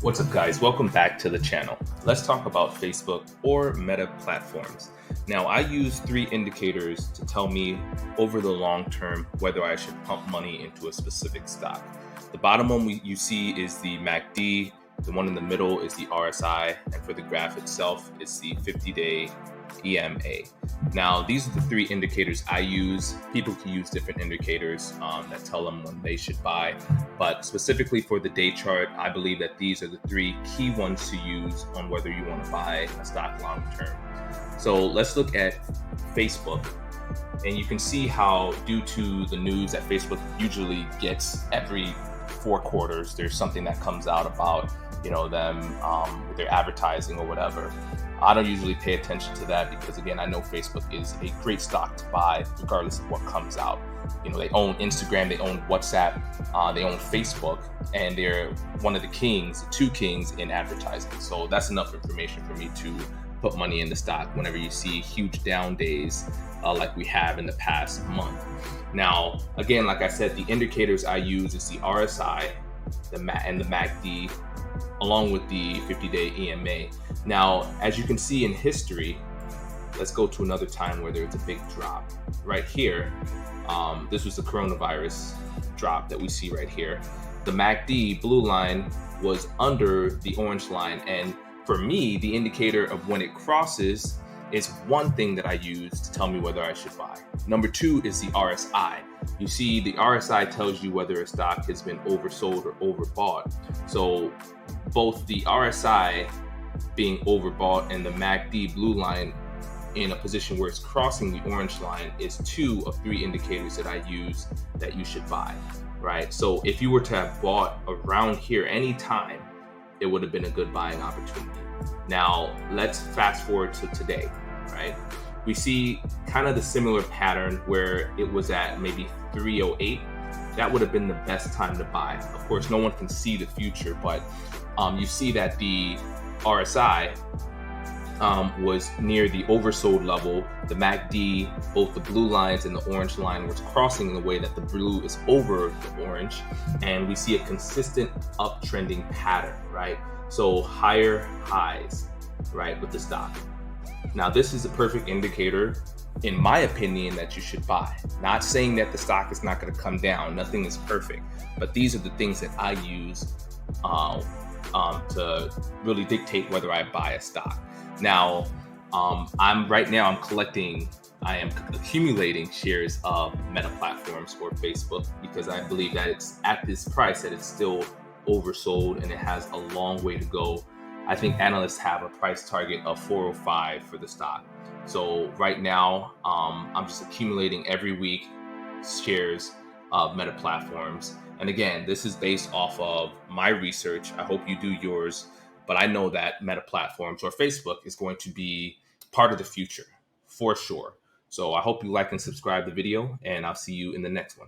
What's up, guys? Welcome back to the channel. Let's talk about Facebook or Meta platforms. Now, I use three indicators to tell me over the long term whether I should pump money into a specific stock. The bottom one you see is the MACD, the one in the middle is the RSI, and for the graph itself, it's the 50-day EMA. Now, these are the three indicators I use. People can use different indicators that tell them when they should buy. But specifically for the day chart, I believe that these are the three key ones to use on whether you want to buy a stock long term. So let's look at Facebook. And you can see how, due to the news that Facebook usually gets every 4 quarters, there's something that comes out about them with their advertising or whatever. I don't usually pay attention to that because, again, I know Facebook is a great stock to buy regardless of what comes out. They own Instagram, they own WhatsApp, they own Facebook, and they're one of the two kings in advertising. So that's enough information for me to put money in the stock whenever you see huge down days like we have in the past month. Now, again, like I said, the indicators I use is the RSI, and the MACD, along with the 50-day EMA. Now, as you can see in history, let's go to another time where there's a big drop. Right here, this was the coronavirus drop that we see right here. The MACD blue line was under the orange line, and for me, the indicator of when it crosses is one thing that I use to tell me whether I should buy. Number 2 is the RSI. You see, the RSI tells you whether a stock has been oversold or overbought. So both the RSI being overbought and the MACD blue line in a position where it's crossing the orange line is 2 of 3 indicators that I use that you should buy, right? So if you were to have bought around here anytime, it would have been a good buying opportunity. Now, let's fast forward to today, right? We see kind of the similar pattern where it was at maybe 308. That would have been the best time to buy. Of course, no one can see the future, but you see that the RSI was near the oversold level. The MACD, both the blue lines and the orange line, was crossing in the way that the blue is over the orange, and we see a consistent uptrending pattern, right? So higher highs, right, with the stock. Now, this is a perfect indicator, in my opinion, that you should buy. Not saying that the stock is not going to come down. Nothing is perfect, but these are the things that I use to really dictate whether I buy a stock. Now, I am accumulating shares of Meta platforms or Facebook because I believe that it's at this price that it's still oversold and it has a long way to go. I think analysts have a price target of 405 for the stock. So right now, I'm just accumulating every week shares of Meta platforms. And again, this is based off of my research. I hope you do yours, but I know that Meta platforms or Facebook is going to be part of the future for sure. So I hope you like and subscribe the video, and I'll see you in the next one.